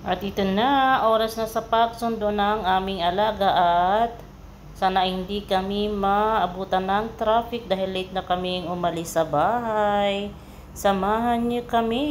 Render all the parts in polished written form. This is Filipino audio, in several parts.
At ito na, oras na sa pagsundo ng aming alaga at sana hindi kami maabutan ng traffic dahil late na kaming umalis sa bahay. Samahan niyo kami.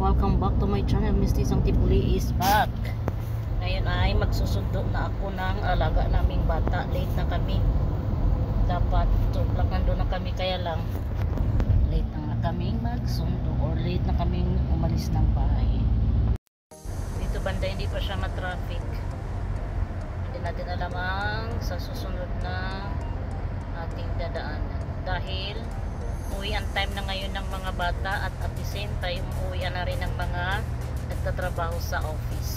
Welcome back to my channel. Misty Sang Tipuli is back. Ngayon ay magsusundo na ako ng alaga naming bata. Late na kami. Dapat 2 o'clock nandun na kami, kaya lang late na kaming magsundo or late na kaming umalis ng bahay. Dito banda hindi pa siya matraffic. Hindi natin alam ang sa susunod na ating dadaanan dahil uwian time na ngayon ng mga bata at the same time uwian na rin ng mga nagtatrabaho sa office.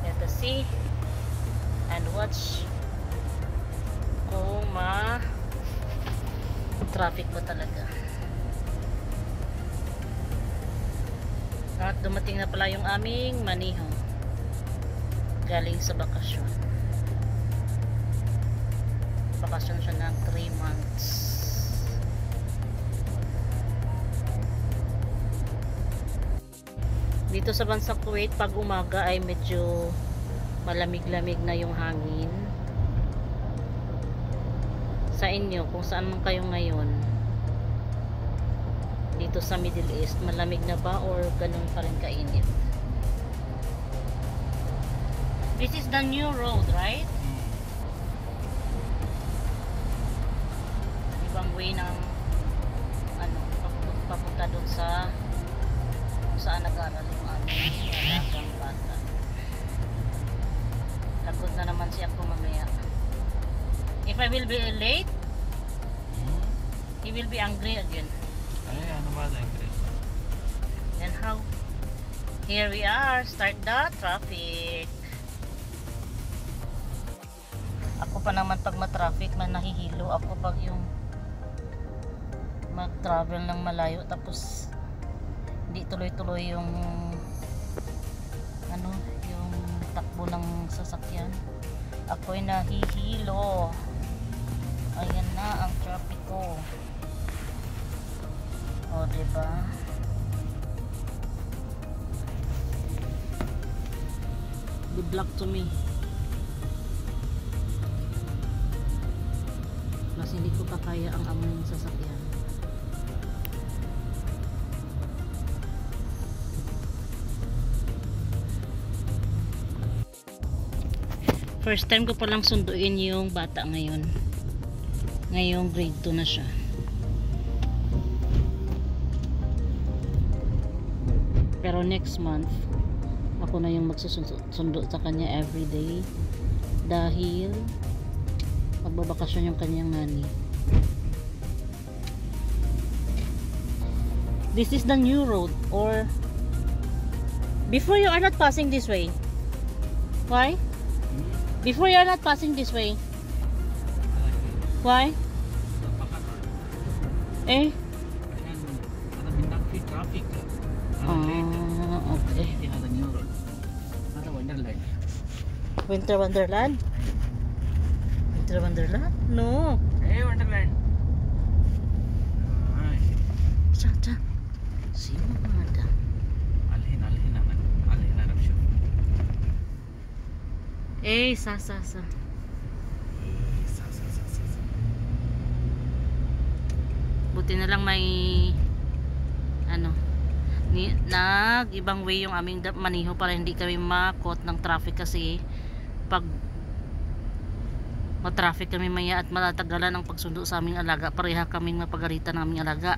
Let us see and watch kung traffic ba talaga. At dumating na pala yung aming maniho galing sa bakasyon. Bakasyon siya ng 3 months. Dito sa bansang Kuwait, pag umaga ay medyo malamig-lamig na yung hangin. Sa inyo, kung saan man kayo ngayon, dito sa Middle East, malamig na ba or ganun pa rin kainit? This is the new road, right? Ibang way ng papunta doon sa saan nag-aaral yung aming alagang bata. Lagot na naman siya ako mamaya. If I will be late, he will be angry again. Ay, ano ba angry? Then how? Here we are, start the traffic. Ako pa naman pag matraffic, nahihilo ako pag yung mag-travel ng malayo tapos hindi tuloy-tuloy yung yung takbo ng sasakyan. Ako'y nahihilo. Ayan na ang traffic ko. O, diba? Good luck to me. Mas hindi ko pa kaya ang amoy ng sasakyan. First time ko palang sunduin yung bata ngayon. Ngayong grade 2 na siya. Pero next month, ako na yung magsusundo sa kanya everyday. Dahil magbabakasyon yung kanyang nani. This is the new road or before you are not passing this way. Why? Before you are not passing this way. Why? Eh? Okay. Winter Wonderland? Winter Wonderland? No. Hey, Wonderland. Cha. Sino ada? Alhin Arab show. Sa. Buti na lang may ibang way yung aming maniho para hindi kami makot ng traffic kasi pag matraffic kami maya at matatagalan ang pagsundo sa aming alaga, pareha kaming mapagalitan ng aming alaga.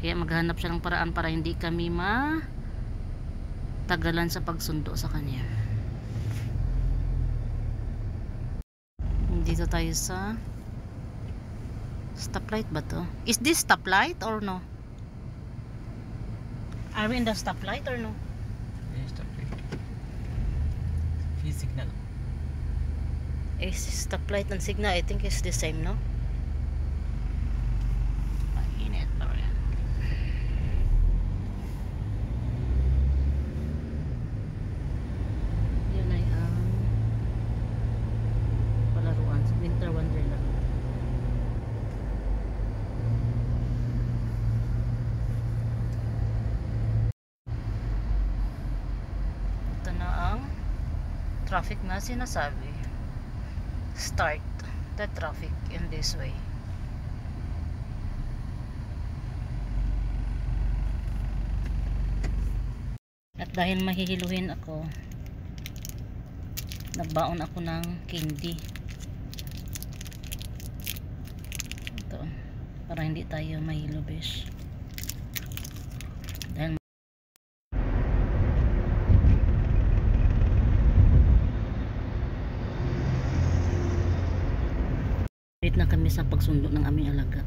Kaya maghanap siya ng paraan para hindi kami matagalan sa pagsundo sa kanya. Dito tayo sa stoplight ba to? Is this stoplight or no? Are we in the stoplight or no? Stoplight. Free signal. Stoplight and signal, I think is the same, no? Mainit pa rin. Yun ay ang palaruan sa Winter Wonderland. Ito na ang traffic na sinasabi. Start the traffic in this way. At dahil mahihiluhin ako, nagbaon ako ng candy. Ito, para hindi tayo mahilo, besh. Dahil late na kami sa pagsundo ng aming alaga.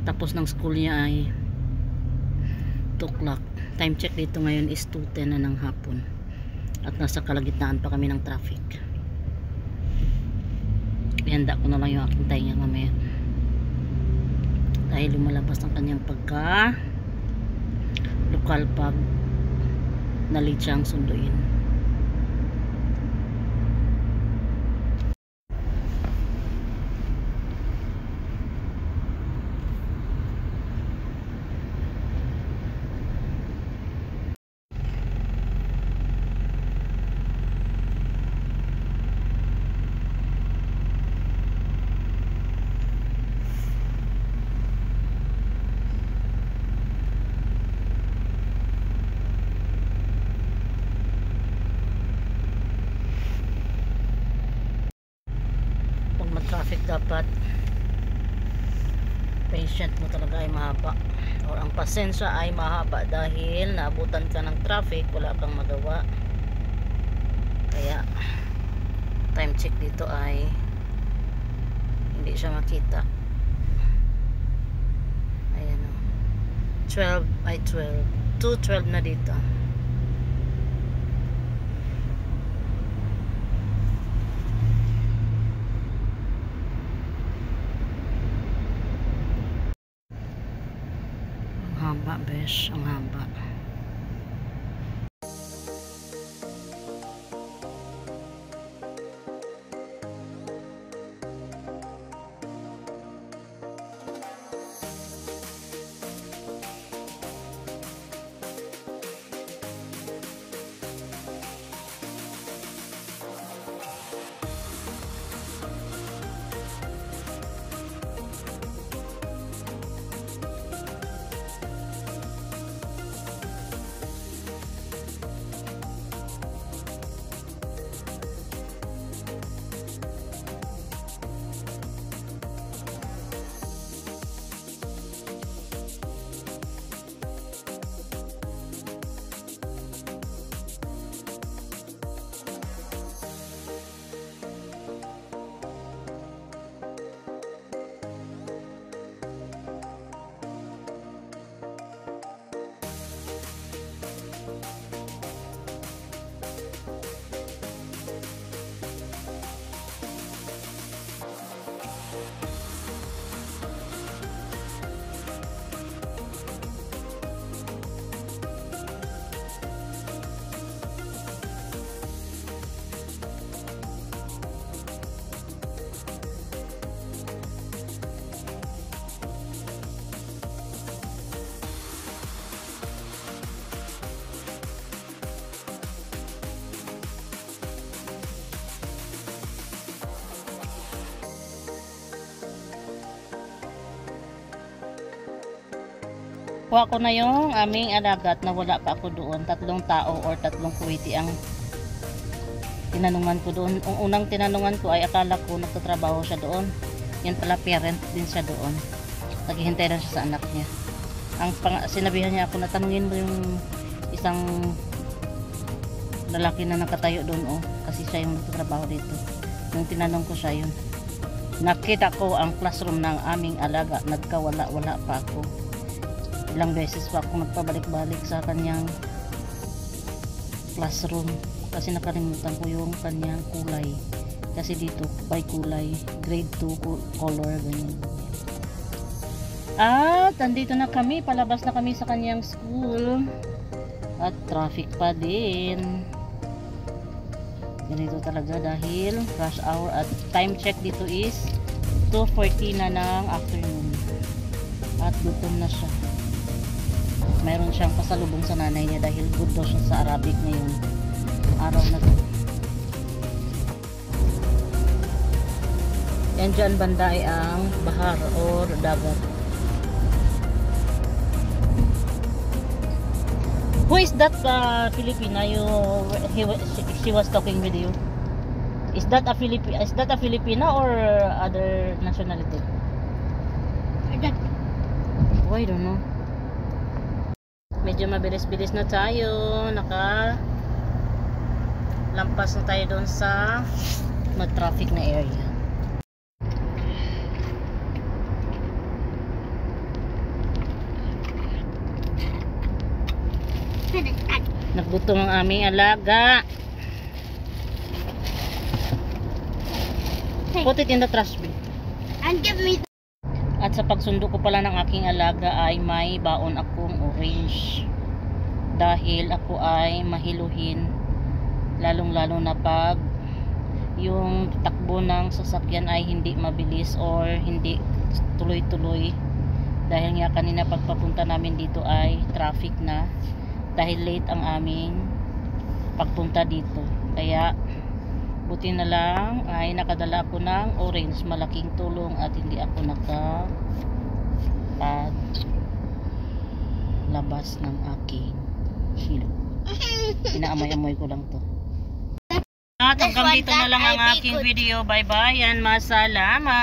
Tapos ng school niya ay 2 o'clock. Time check dito ngayon is 2:10 na ng hapon. At nasa kalagitnaan pa kami ng traffic. Ihanda ko na lang yung aking tainga mamaya. Dahil lumalabas ng kanyang pagka lokal pag nalit siyang sunduin. Traffic dapat patient mo talaga ay mahaba or ang pasensya ay mahaba dahil naabutan ka ng traffic, wala kang magawa. Kaya time check dito ay hindi siya makita. Ayan o, 2:12 na dito. Haba, besh, ang haba. Kuha ko na yung aming alagat na wala pa ako doon. 3 tao or 3 Kuwaiti ang tinanungan ko doon. Ang unang tinanungan ko ay akala ko nagtatrabaho siya doon. Yan pala parent din siya doon. Naghihintay lang siya sa anak niya. Sinabihan niya ako na tanungin mo yung isang lalaki na nakatayo doon, oh, kasi siya yung nagtatrabaho dito. Nung tinanong ko siya yun, nakita ko ang classroom ng aming alaga. Nagkawala-wala pa ako. Ilang beses pa ako nagpabalik-balik sa kanyang classroom kasi nakalimutan ko yung kanyang kulay. Kasi dito by kulay, grade 2 color ganyan. At andito na kami, palabas na kami sa kanyang school. At traffic pa din. Ganito talaga dahil rush hour at time check dito is 2:40 na ng afternoon. At gutom na siya. Mayroon siyang pasalubong sa nanay niya dahil good daw siya sa Arabic ngayon. Araw na to. Yan dyan banda ay ang bahar or dagat. Who is that Filipina she was talking with you? Is that a Filipina or other nationality? Oh, I don't know. Medyo mabilis-bilis na tayo. Lampas na tayo doon sa mag-traffic na area. Nagutom ang aming alaga. Put it in the trash bin. And give me. At sa pagsundo ko pala ng aking alaga ay may baon akong orange. Dahil ako ay mahiluhin. Lalong-lalo na pag yung takbo ng sasakyan ay hindi mabilis or hindi tuloy-tuloy. Dahil nga kanina pagpapunta namin dito ay traffic na. Dahil late ang aming pagpunta dito. Kaya buti na lang ay nakadala ako ng orange. Malaking tulong at hindi ako labas ng aking hilo. Inaamoy-amoy ko lang to. At hanggang dito na lang ang aking video. Bye bye and masalama.